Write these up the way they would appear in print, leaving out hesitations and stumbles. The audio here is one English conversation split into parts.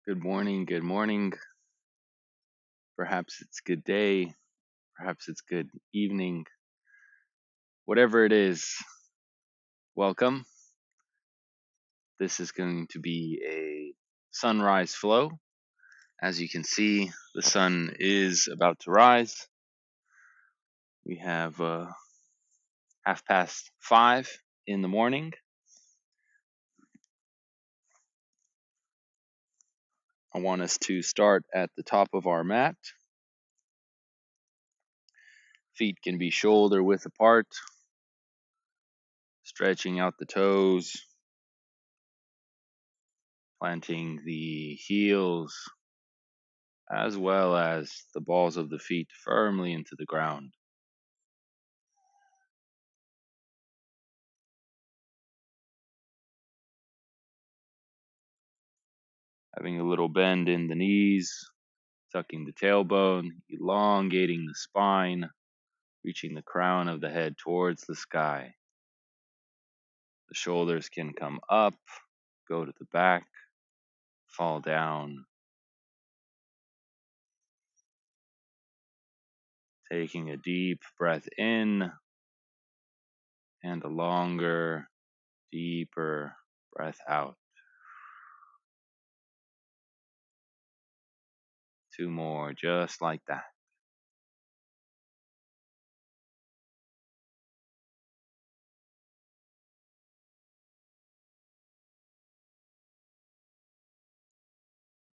Good morning, good morning. Perhaps it's good day, perhaps it's good evening. Whatever it is, welcome. This is going to be a sunrise flow. As you can see, the sun is about to rise. We have 5:30 in the morning. I want us to start at the top of our mat. Feet can be shoulder width apart, stretching out the toes, planting the heels as well as the balls of the feet firmly into the ground. Having a little bend in the knees, tucking the tailbone, elongating the spine, reaching the crown of the head towards the sky. The shoulders can come up, go to the back, fall down. Taking a deep breath in and a longer, deeper breath out. 2 more, just like that.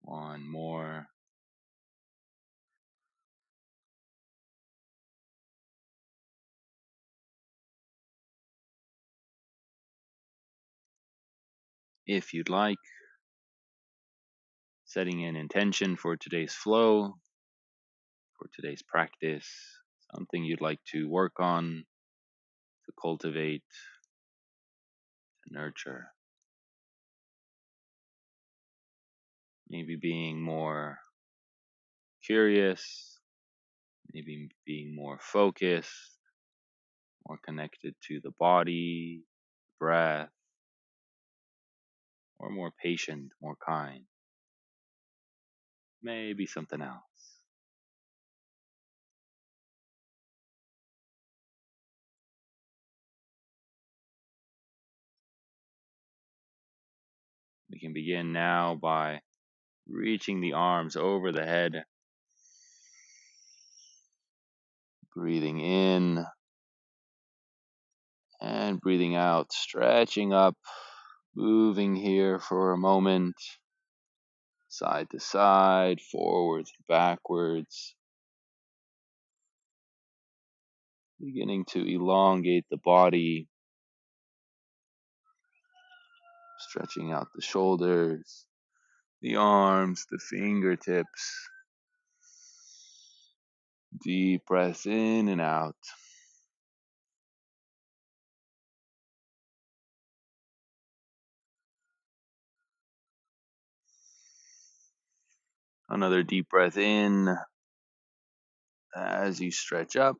One more. If you'd like, setting an intention for today's flow, for today's practice, something you'd like to work on, to cultivate, to nurture. Maybe being more curious, maybe being more focused, more connected to the body, breath, or more patient, more kind. Maybe something else. We can begin now by reaching the arms over the head, breathing in and breathing out, stretching up, moving here for a moment, side to side, forwards, backwards, beginning to elongate the body, stretching out the shoulders, the arms, the fingertips. Deep breaths in and out. Another deep breath in as you stretch up.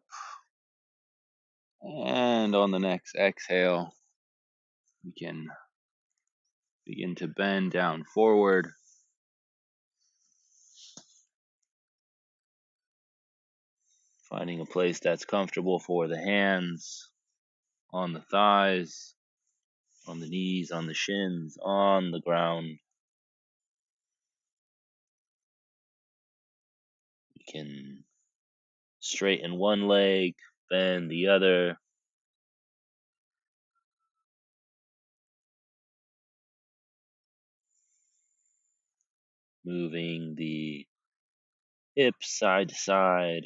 And on the next exhale, we can begin to bend down forward. Finding a place that's comfortable for the hands, on the thighs, on the knees, on the shins, on the ground. We can straighten one leg, bend the other. Moving the hips side to side.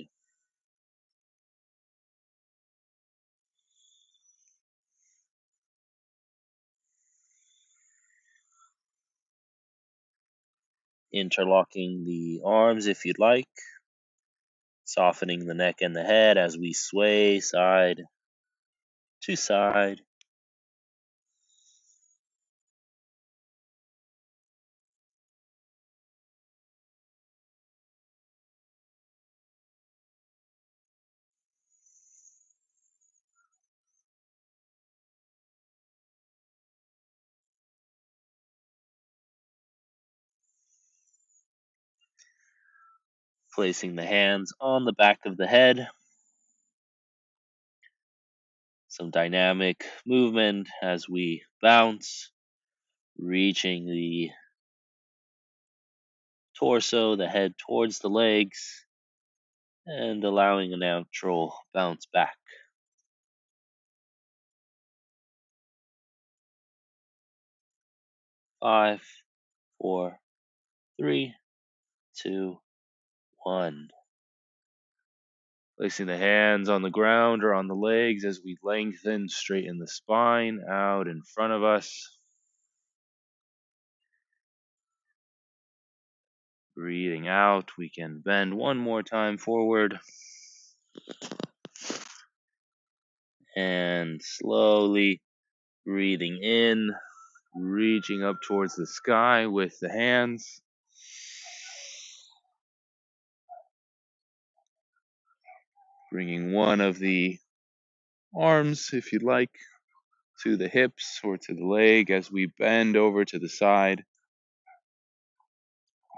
Interlocking the arms if you'd like. Softening the neck and the head as we sway side to side. Placing the hands on the back of the head. Some dynamic movement as we bounce, reaching the torso, the head towards the legs, and allowing a natural bounce back. 5, 4, 3, 2, 1. Placing the hands on the ground or on the legs as we lengthen, straighten the spine out in front of us. Breathing out, we can bend one more time forward. And slowly breathing in, reaching up towards the sky with the hands. Bringing one of the arms, if you'd like, to the hips or to the leg as we bend over to the side.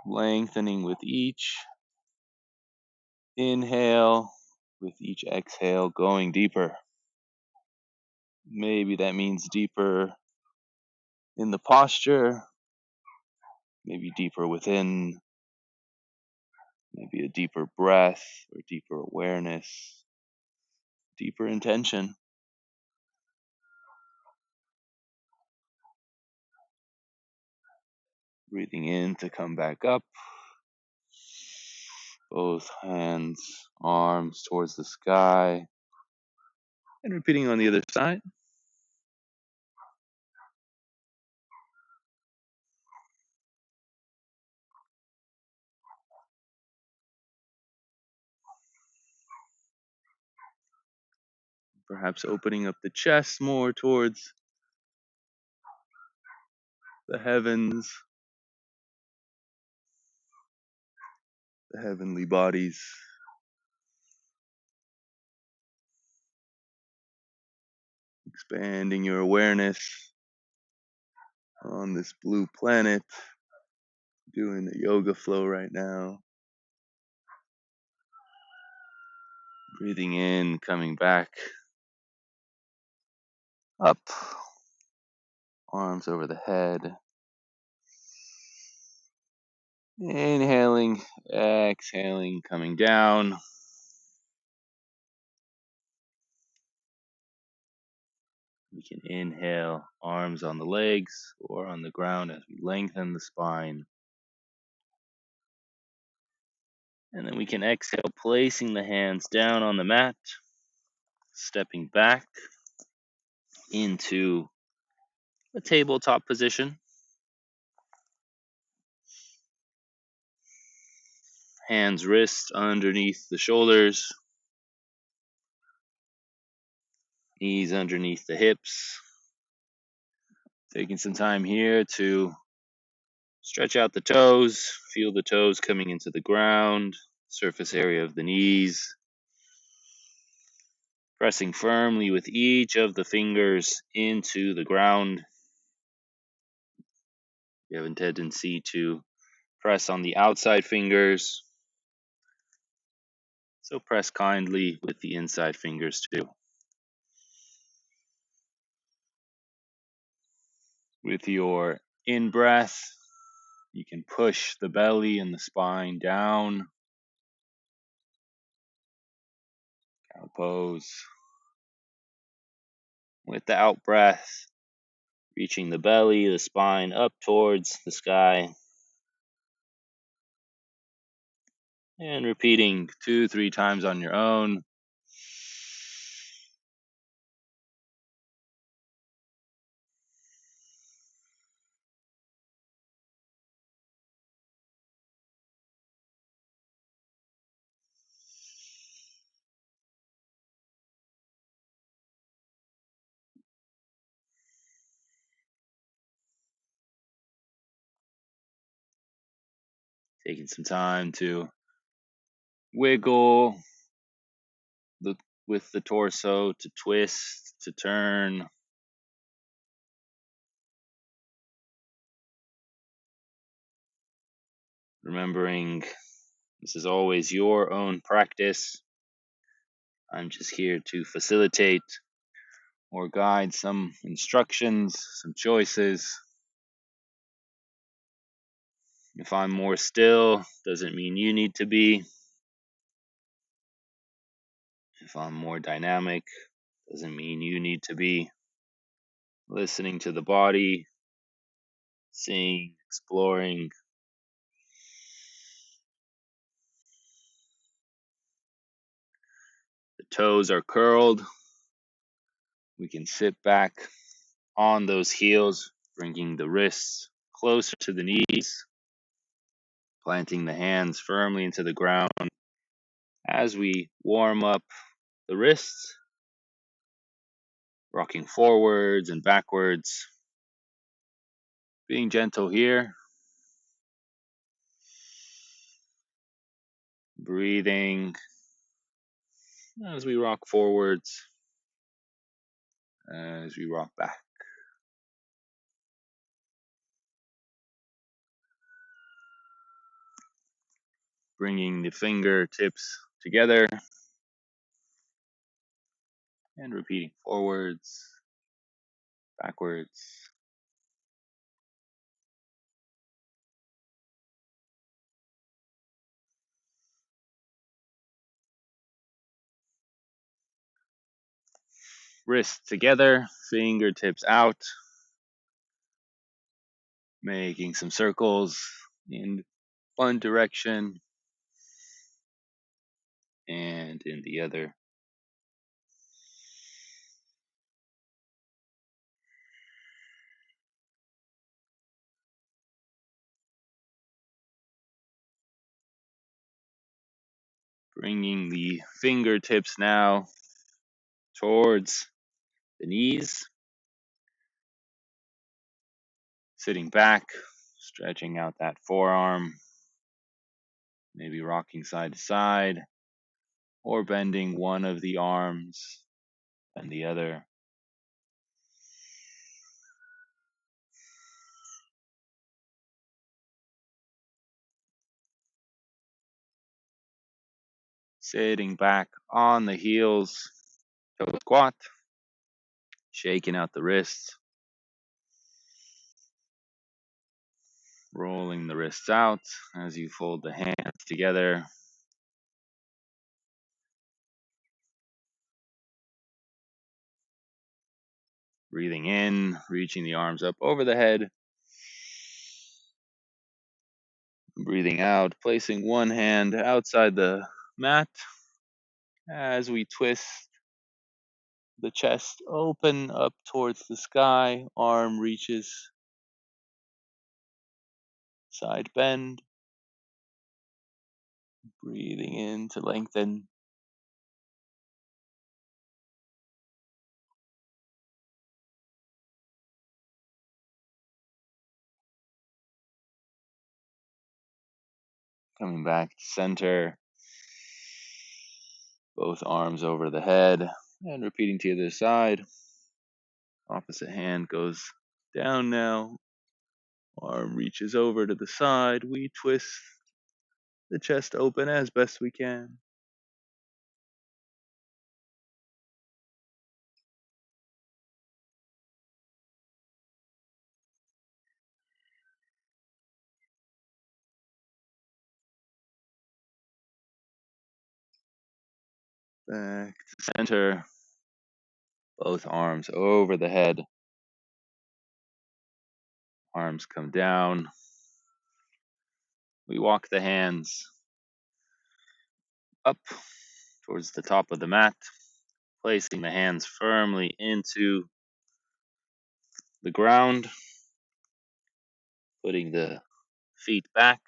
Lengthening with each inhale, with each exhale, going deeper. Maybe that means deeper in the posture, maybe deeper within, maybe a deeper breath or deeper awareness, deeper intention. Breathing in to come back up. Both hands, arms towards the sky. And repeating on the other side. Perhaps opening up the chest more towards the heavens, the heavenly bodies. Expanding your awareness on this blue planet, doing the yoga flow right now. Breathing in, coming back up, arms over the head. Inhaling, exhaling, coming down. We can inhale, arms on the legs or on the ground as we lengthen the spine. And then we can exhale, placing the hands down on the mat, stepping back into a tabletop position. Hands, wrists underneath the shoulders, knees underneath the hips. Taking some time here to stretch out the toes, feel the toes coming into the ground, surface area of the knees. Pressing firmly with each of the fingers into the ground. You have a tendency to press on the outside fingers, so press kindly with the inside fingers too. With your in-breath, you can push the belly and the spine down. Cow pose. With the out-breath, reaching the belly, the spine up towards the sky. And repeating 2-3 times on your own. Taking some time to wiggle with the torso, to twist, to turn. Remembering This is always your own practice. I'm just here to facilitate or guide some instructions, some choices. If I'm more still, doesn't mean you need to be. If I'm more dynamic, doesn't mean you need to be. Listening to the body, seeing, exploring. The toes are curled. We can sit back on those heels, bringing the wrists closer to the knees, planting the hands firmly into the ground as we warm up the wrists, rocking forwards and backwards, being gentle here, breathing as we rock forwards, as we rock back. Bringing the fingertips together and repeating forwards, backwards. Wrists together, fingertips out, making some circles in one direction and in the other. Bringing the fingertips now towards the knees, sitting back, stretching out that forearm, maybe rocking side to side, or bending one of the arms and the other. Sitting back on the heels, toe squat, shaking out the wrists, rolling the wrists out as you fold the hands together. Breathing in, reaching the arms up over the head. Breathing out, placing one hand outside the mat as we twist the chest open up towards the sky, arm reaches, side bend. Breathing in to lengthen. Coming back to center. Both arms over the head and repeating to the other side. Opposite hand goes down now. Arm reaches over to the side. We twist the chest open as best we can. Back to center. Both arms over the head. Arms come down. We walk the hands up towards the top of the mat, placing the hands firmly into the ground, putting the feet back,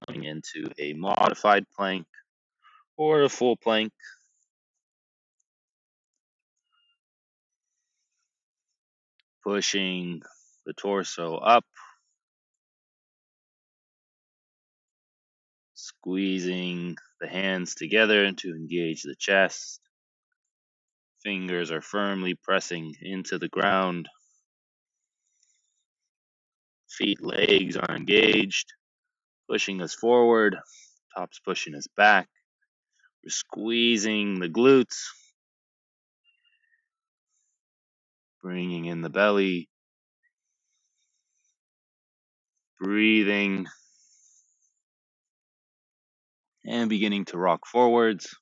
coming into a modified plank or a full plank. Pushing the torso up, squeezing the hands together to engage the chest. Fingers are firmly pressing into the ground. Feet, legs are engaged, pushing us forward Top's pushing us back. We're squeezing the glutes, bringing in the belly, breathing, and beginning to rock forwards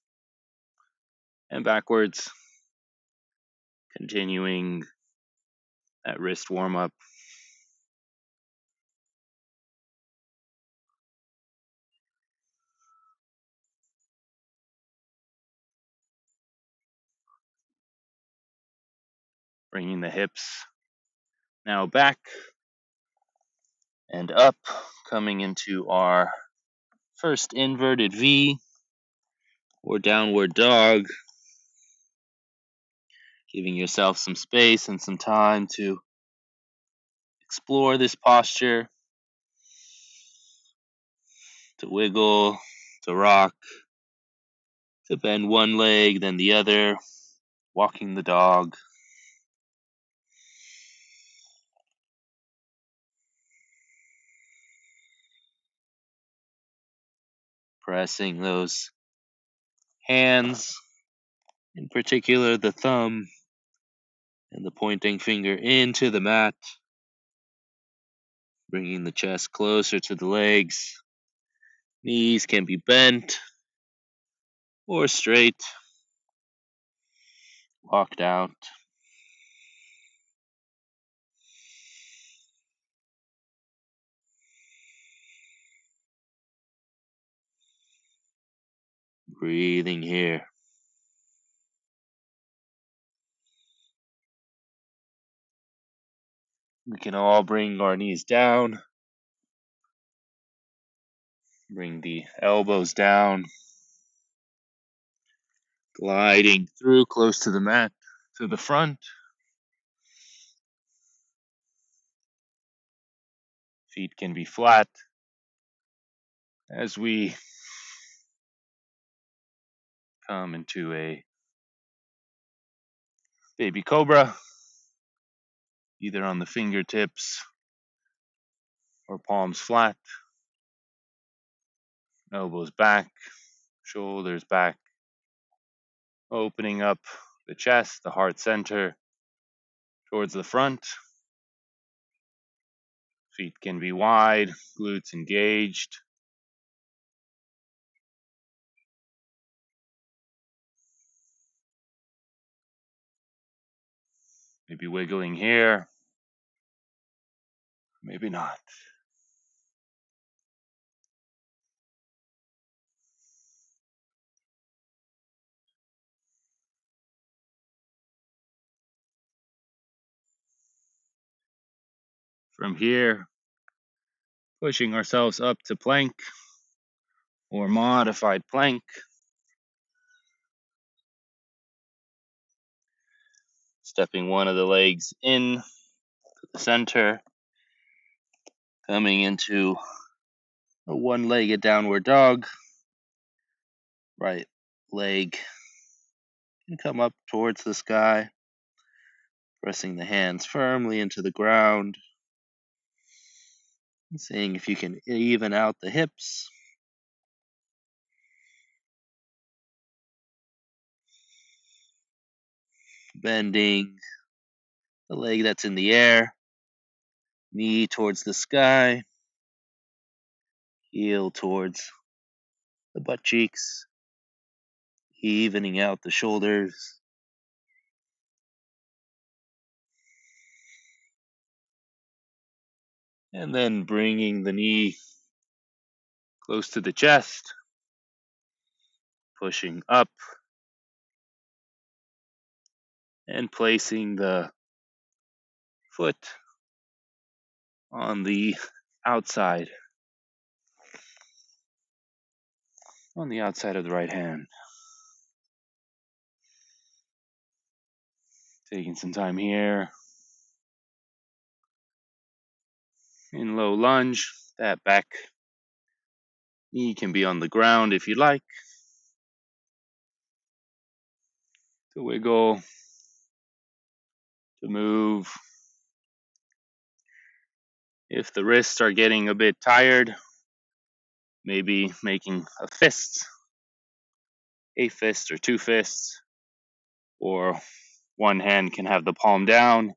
and backwards, continuing that wrist warm up. Bringing the hips now back and up, coming into our first inverted V or downward dog, giving yourself some space and some time to explore this posture, to wiggle, to rock, to bend one leg, then the other, walking the dog. Pressing those hands, in particular the thumb and the pointing finger, into the mat, bringing the chest closer to the legs. Knees can be bent or straight, walked out. Breathing here. We can all bring our knees down, bring the elbows down, gliding through close to the mat, to the front. Feet can be flat as we come into a baby cobra, either on the fingertips or palms flat, elbows back, shoulders back, opening up the chest, the heart center towards the front. Feet can be wide, glutes engaged. Maybe wiggling here, maybe not. From here, pushing ourselves up to plank or modified plank. Stepping one of the legs in to the center, coming into a one-legged downward dog. Right leg can come up towards the sky, pressing the hands firmly into the ground, and seeing if you can even out the hips. Bending the leg that's in the air, knee towards the sky, heel towards the butt cheeks, evening out the shoulders. And then bringing the knee close to the chest, pushing up, and placing the foot on the outside, of the right hand. Taking some time here. In low lunge, that back knee can be on the ground if you like. To wiggle, to move. If the wrists are getting a bit tired, maybe making a fist, or two fists, or one hand can have the palm down,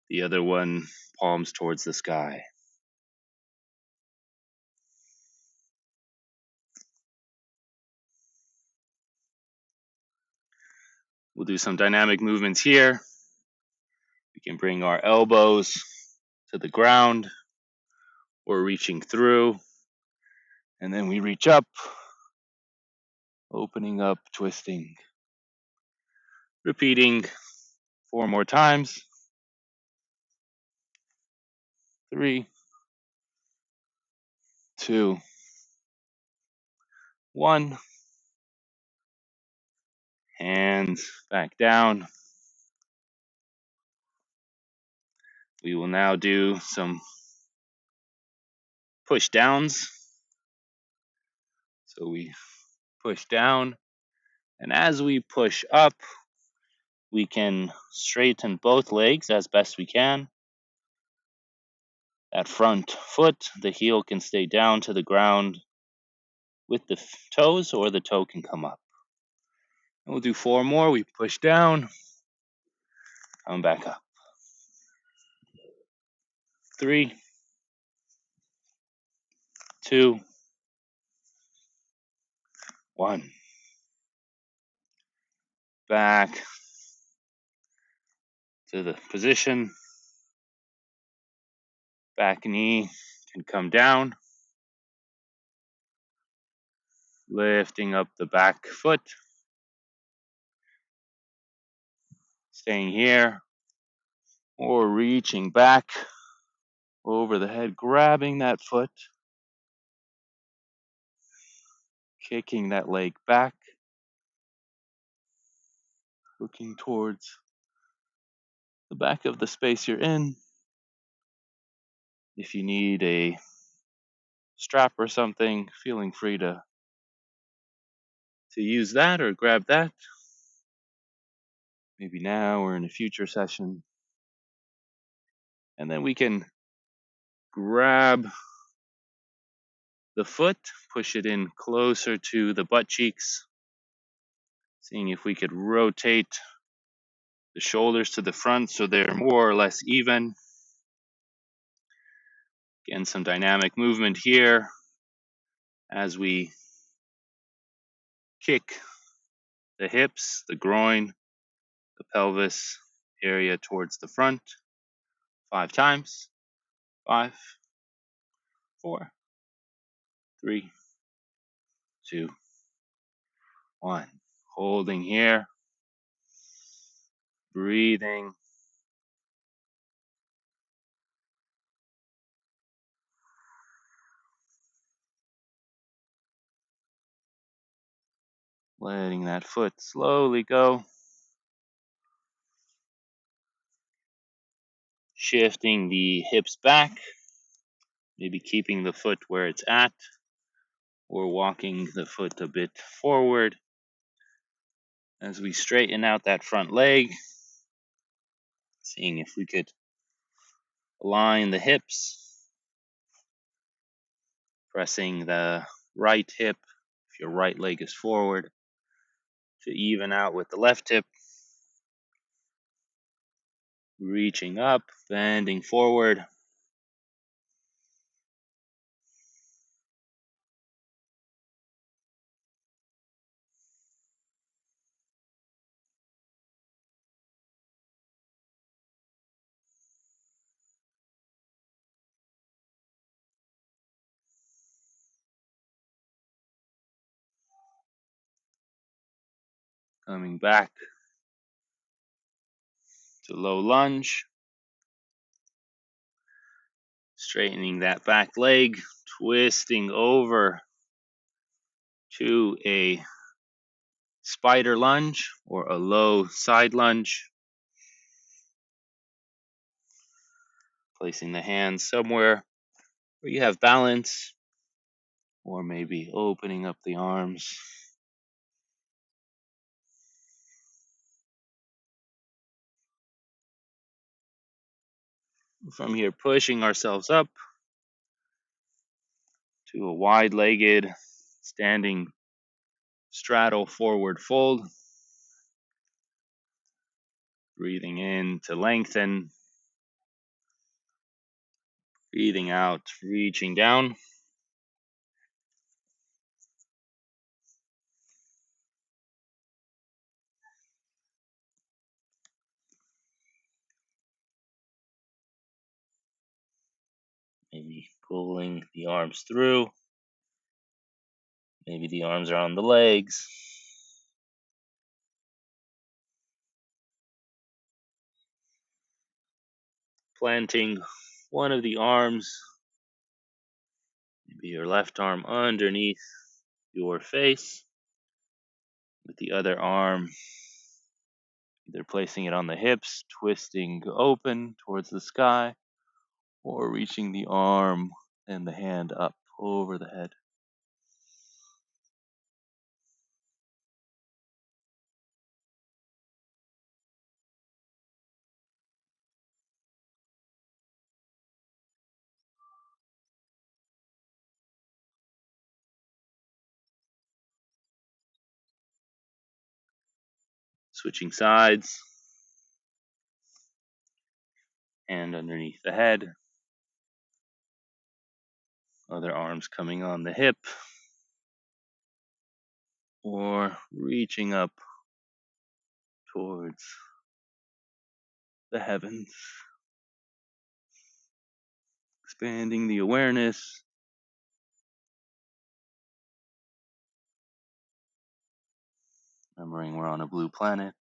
the other one palms towards the sky. We'll do some dynamic movements here. We can bring our elbows to the ground or reaching through, and then we reach up, opening up, twisting. Repeating 4 more times. 3, 2, 1. Hands back down. We will now do some push downs. So we push down, and as we push up, we can straighten both legs as best we can. That front foot, the heel can stay down to the ground with the toes, or the toe can come up. And we'll do 4 more. We push down, come back up. 3, 2, 1. Back to the position. Back knee can come down. Lifting up the back foot. Staying here. Or reaching back over the head, grabbing that foot. Kicking that leg back. Looking towards the back of the space you're in. If you need a strap or something, feeling free to use that or grab that. Maybe now or in a future session. And then we can grab the foot, push it in closer to the butt cheeks. Seeing if we could rotate the shoulders to the front so they're more or less even. Again, some dynamic movement here as we kick the hips, the groin, the pelvis area towards the front. 5 times. 5, 4, 3, 2, 1. Holding here. Breathing. Letting that foot slowly go. Shifting the hips back. Maybe keeping the foot where it's at. Or walking the foot a bit forward. As we straighten out that front leg. Seeing if we could align the hips. Pressing the right hip, if your right leg is forward, to even out with the left hip. Reaching up, bending forward. Coming back to low lunge. Straightening that back leg, twisting over to a spider lunge or a low side lunge. Placing the hands somewhere where you have balance, or maybe opening up the arms. From here, pushing ourselves up to a wide-legged standing straddle forward fold. Breathing in to lengthen. Breathing out, reaching down. Maybe pulling the arms through. Maybe the arms are on the legs. Planting one of the arms, maybe your left arm underneath your face, with the other arm either placing it on the hips, twisting open towards the sky, or reaching the arm and the hand up over the head. Switching sides, hand underneath the head, other arms coming on the hip, or reaching up towards the heavens, expanding the awareness, remembering we're on a blue planet.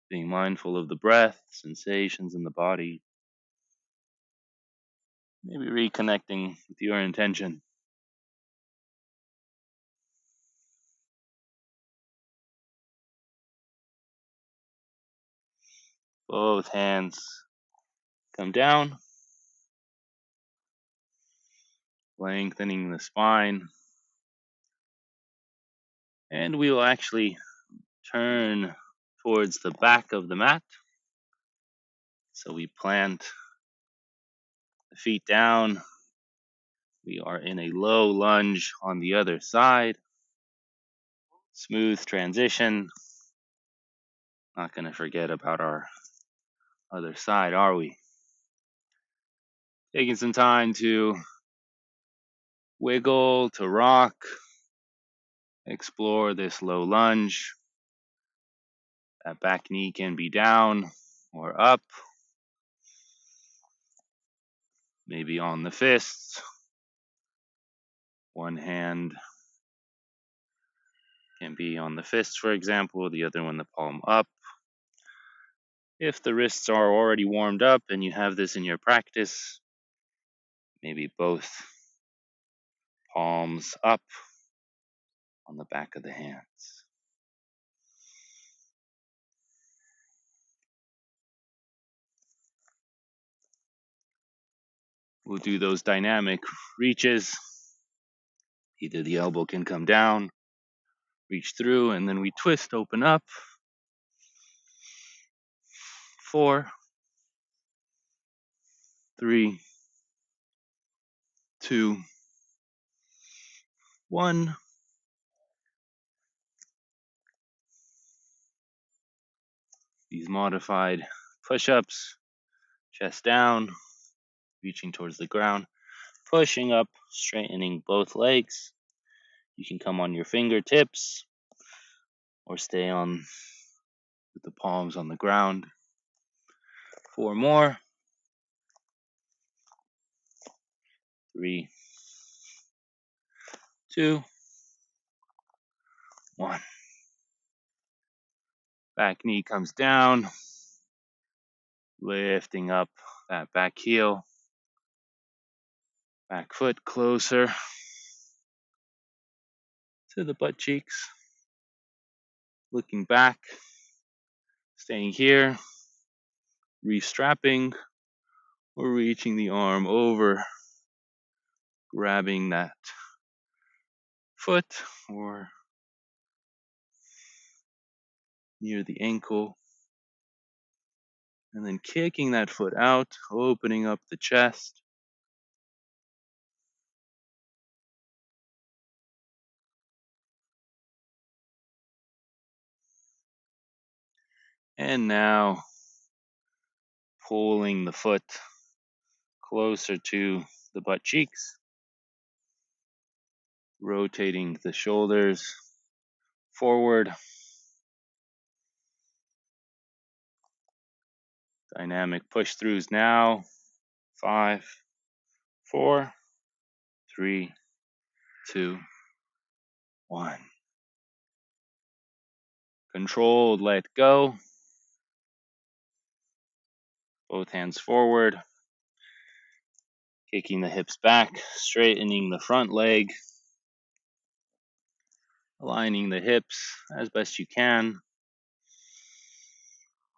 Being mindful of the breath, sensations in the body, maybe reconnecting with your intention. Both hands come down, lengthening the spine, and we will actually turn towards the back of the mat. So we plant the feet down. We are in a low lunge on the other side. Smooth transition. Not going to forget about our other side, are we? Taking some time to wiggle, to rock, explore this low lunge. That back knee can be down or up, maybe on the fists. One hand can be on the fist, for example, the other one the palm up. If the wrists are already warmed up and you have this in your practice, maybe both palms up on the back of the hands. We'll do those dynamic reaches. Either the elbow can come down, reach through, and then we twist, open up. 4, 3, 2, 1. These modified push-ups, chest down, reaching towards the ground, pushing up, straightening both legs. You can come on your fingertips or stay on with the palms on the ground. 4 more. 3, 2, 1. Back knee comes down, lifting up that back heel. Back foot closer to the butt cheeks. Looking back, staying here, restrapping, or reaching the arm over, grabbing that foot or near the ankle, And then kicking that foot out, opening up the chest. And now pulling the foot closer to the butt cheeks, rotating the shoulders forward. Dynamic push throughs now. 5, 4, 3, 2, 1. Controlled, let go. Both hands forward. Kicking the hips back, straightening the front leg. Aligning the hips as best you can.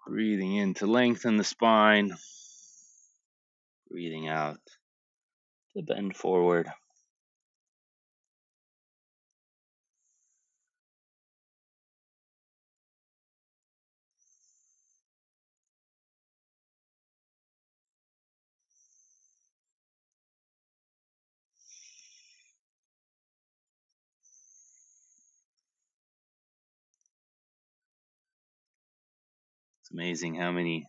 Breathing in to lengthen the spine. Breathing out to bend forward. It's amazing how many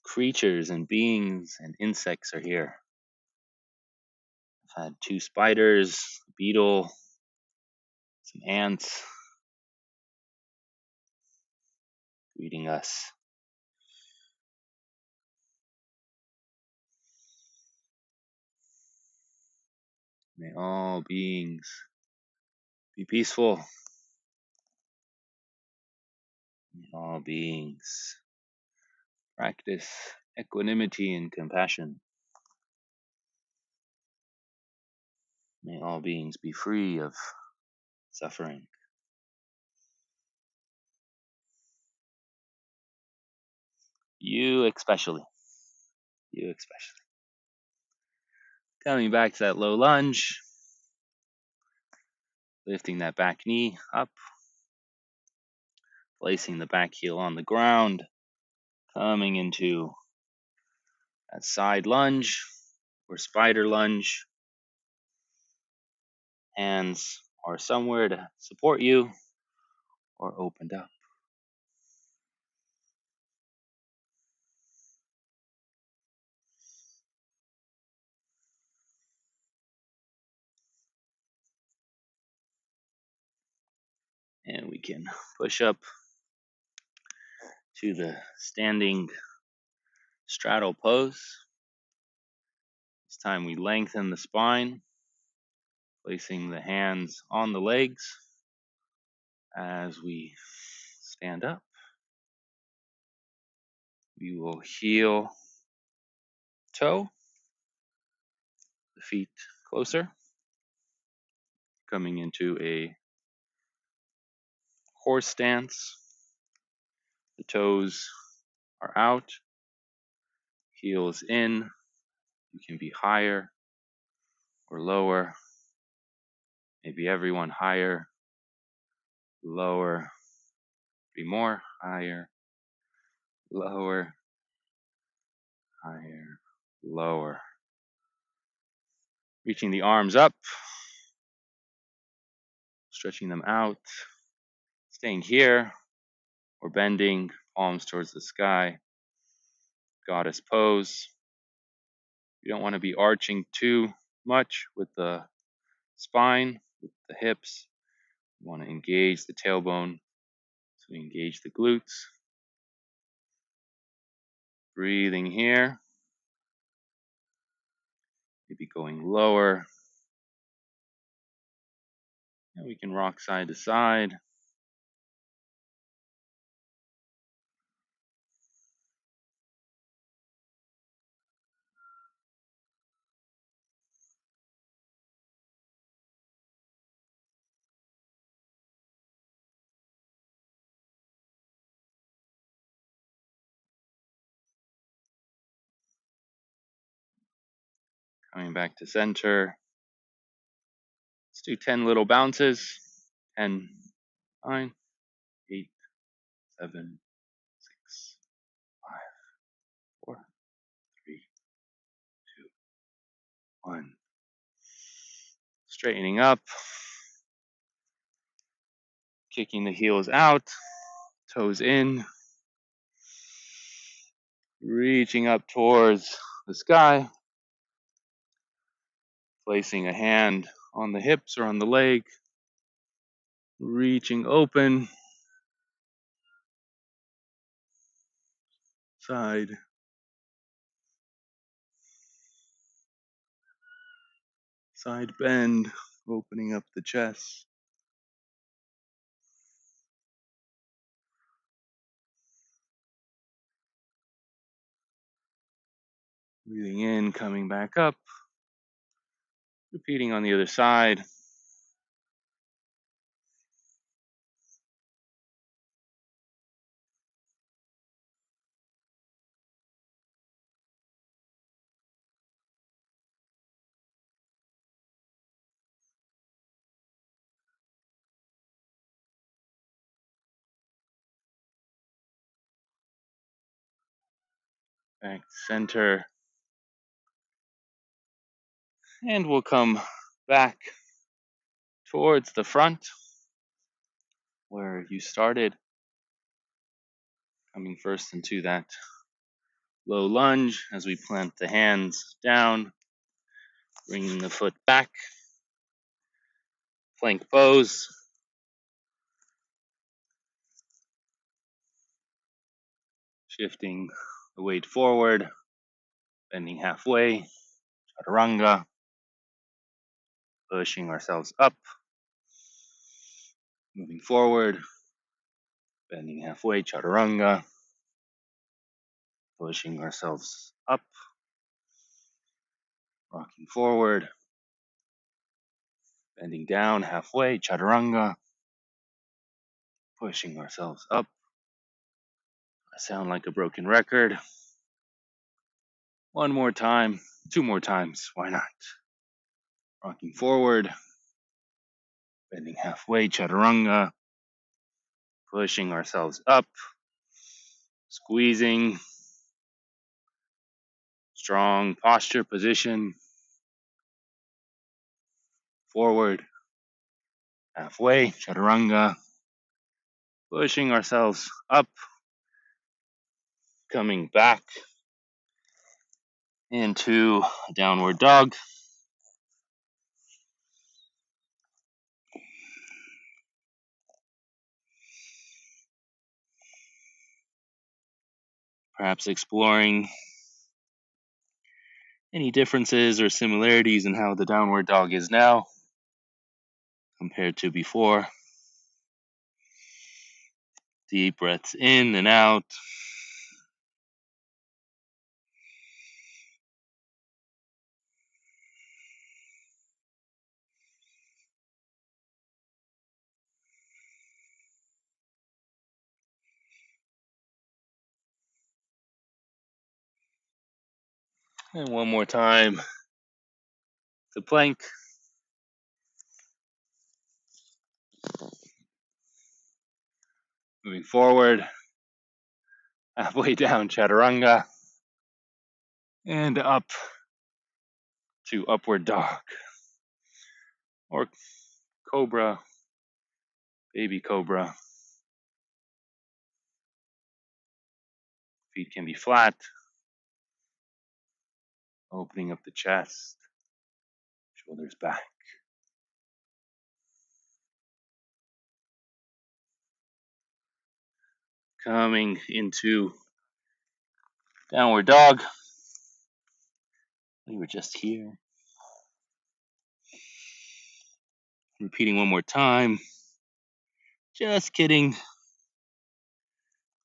creatures and beings and insects are here. I've had 2 spiders, a beetle, some ants greeting us. May all beings be peaceful. May all beings practice equanimity and compassion. May all beings be free of suffering. You especially. You especially. Coming back to that low lunge. Lifting that back knee up. Placing the back heel on the ground. Coming into that side lunge or spider lunge. Hands are somewhere to support you or opened up. And we can push up to the standing straddle pose. This time we lengthen the spine, placing the hands on the legs as we stand up. We will heel toe, the feet closer, coming into a horse stance. The toes are out, heels in. You can be higher or lower. Maybe everyone higher, lower, be more, higher, lower, higher, lower. Reaching the arms up, stretching them out, staying here, or bending, palms towards the sky, goddess pose. You don't want to be arching too much with the spine, with the hips. You want to engage the tailbone, so engage the glutes. Breathing here, maybe going lower. And we can rock side to side. Coming back to center. Let's do 10 little bounces. 10, 9, 8, 7, 6, Straightening up, kicking the heels out, toes in, reaching up towards the sky, placing a hand on the hips or on the leg, reaching open, side, side bend, opening up the chest. Breathing in, coming back up, repeating on the other side. Back to center. And we'll come back towards the front where you started. Coming first into that low lunge as we plant the hands down, bringing the foot back. Plank pose. Shifting the weight forward, bending halfway, chaturanga, pushing ourselves up, moving forward, bending halfway, chaturanga, pushing ourselves up, rocking forward, bending down halfway, chaturanga, pushing ourselves up. I sound like a broken record. One more time, two more times, why not? Rocking forward, bending halfway, chaturanga, pushing ourselves up, squeezing, strong posture, position, forward, halfway, chaturanga, pushing ourselves up, coming back into downward dog. Perhaps exploring any differences or similarities in how the downward dog is now compared to before. Deep breaths in and out. And one more time to plank. Moving forward, halfway down, chaturanga, and up to upward dog, or cobra, baby cobra. Feet can be flat, opening up the chest, shoulders back. Coming into downward dog. We were just here. Repeating one more time. Just kidding.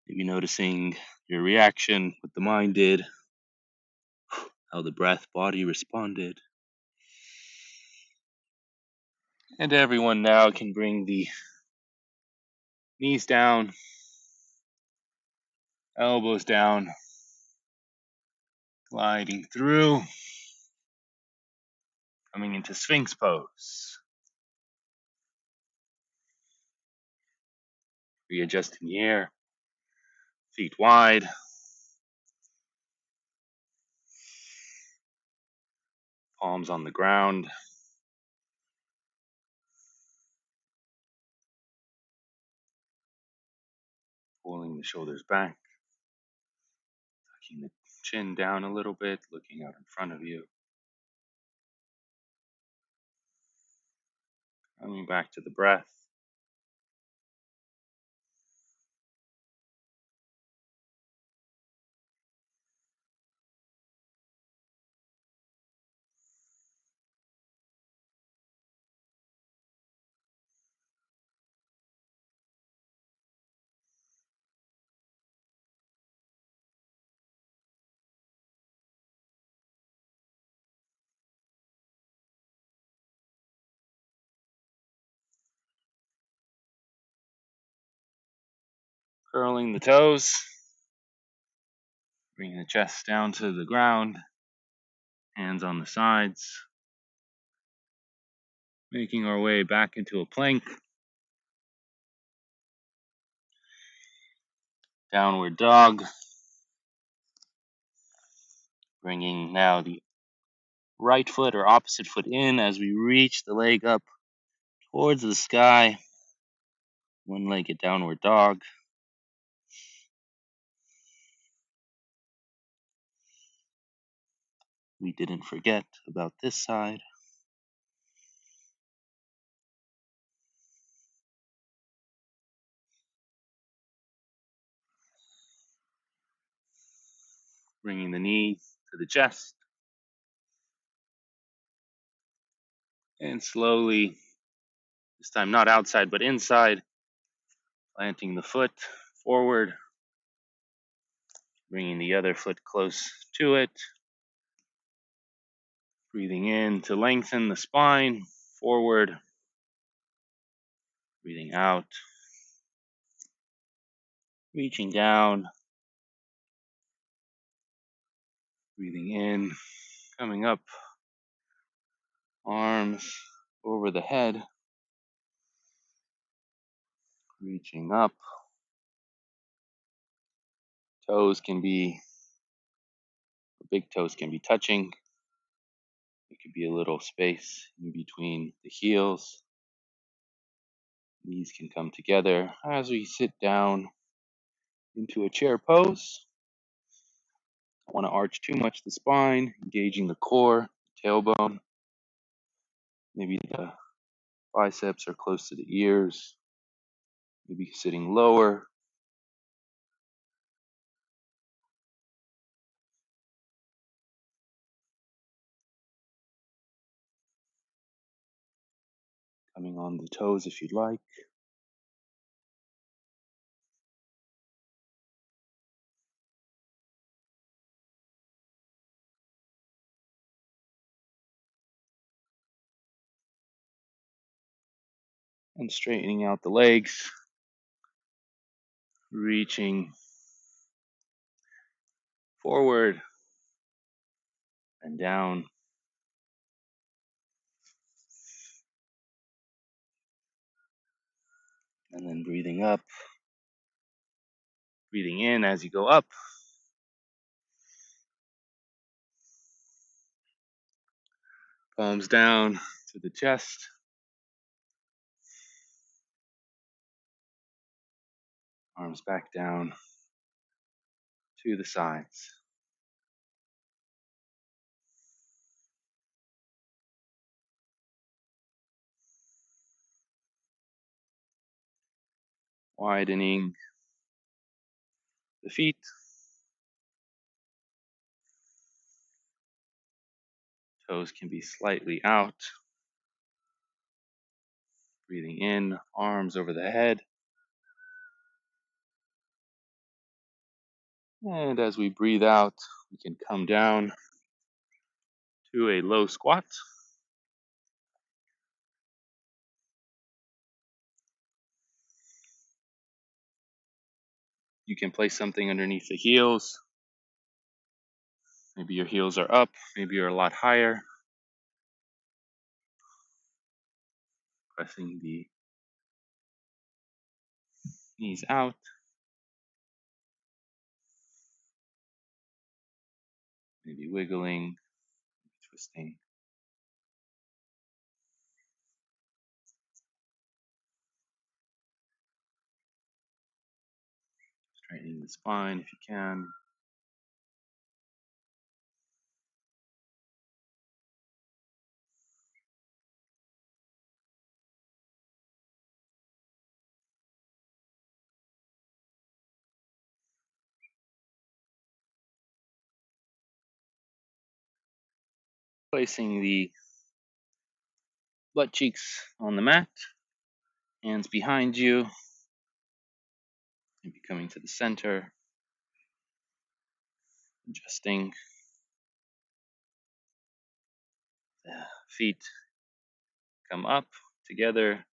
Maybe noticing your reaction, what the mind did, how the breath, body responded. And everyone now can bring the knees down, elbows down, gliding through, coming into Sphinx pose. Readjusting the air, feet wide, palms on the ground, Pulling the shoulders back, tucking the chin down a little bit, looking out in front of you. Coming back to the breath. Curling the toes. Bring the chest down to the ground. Hands on the sides. Making our way back into a plank. Downward dog. Bringing now the right foot or opposite foot in as we reach the leg up towards the sky. One-legged downward dog. We didn't forget about this side. Bringing the knee to the chest. And slowly, this time not outside but inside, planting the foot forward. Bringing the other foot close to it. Breathing in to lengthen the spine forward. Breathing out. Reaching down. Breathing in. Coming up. Arms over the head. Reaching up. Big toes can be touching. It could be a little space in between the heels. Knees can come together as we sit down into a chair pose. Don't want to arch too much the spine, engaging the core, tailbone. Maybe the biceps are close to the ears. Maybe sitting lower. Coming on the toes if you'd like. And straightening out the legs. Reaching forward and down. And then breathing up. Breathing in as you go up. Palms down to the chest. Arms back down to the sides. Widening the feet. Toes can be slightly out. Breathing in, arms over the head. And as we breathe out, we can come down to a low squat. You can place something underneath the heels. Maybe your heels are up, maybe you're a lot higher. Pressing the knees out. Maybe wiggling, twisting. Straightening the spine if you can. Placing the butt cheeks on the mat, hands behind you, maybe coming to the center, adjusting the feet, come up together,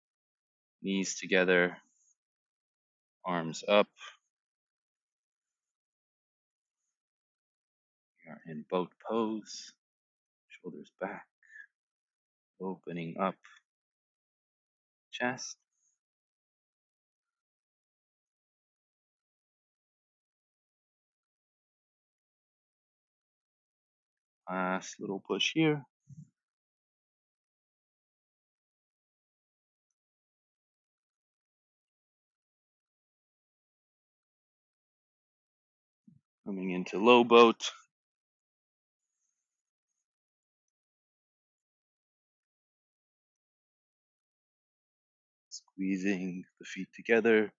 knees together, arms up. We are in boat pose, shoulders back, opening up chest. Last little push here. Coming into low boat. Squeezing the feet together.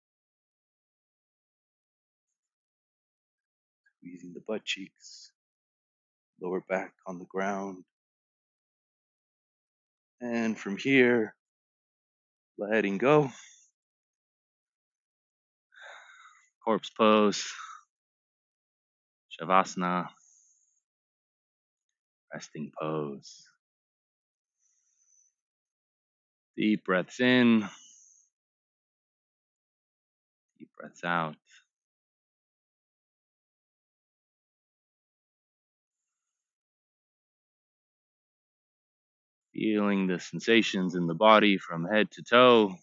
Squeezing the butt cheeks. Lower back on the ground. And from here, letting go. Corpse pose. Shavasana. Resting pose. Deep breaths in. Deep breaths out. Feeling the sensations in the body from head to toe,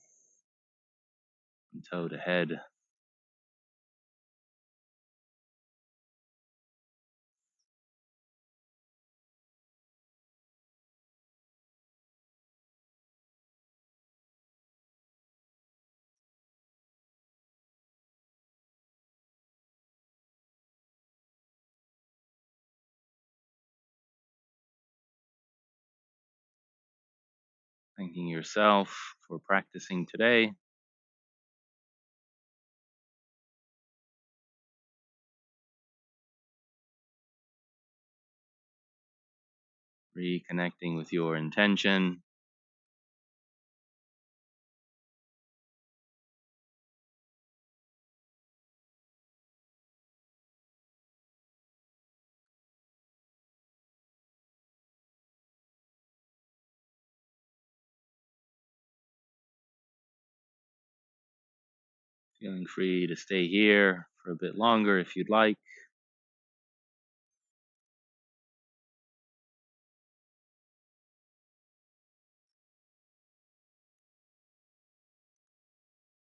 from toe to head. Thanking yourself for practicing today. Reconnecting with your intention. Feeling free to stay here for a bit longer if you'd like.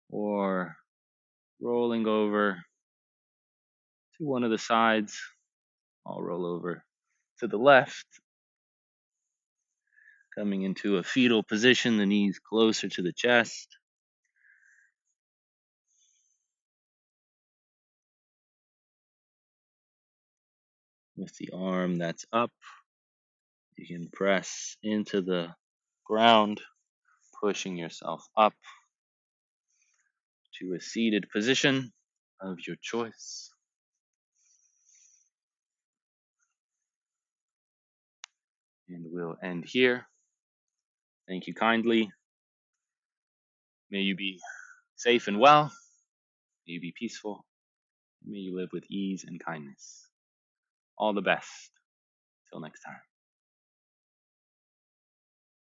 Or rolling over to one of the sides. I'll roll over to the left. Coming into a fetal position, the knees closer to the chest. With the arm that's up, you can press into the ground, pushing yourself up to a seated position of your choice. And we'll end here. Thank you kindly. May you be safe and well. May you be peaceful. May you live with ease and kindness. All the best. Till next time.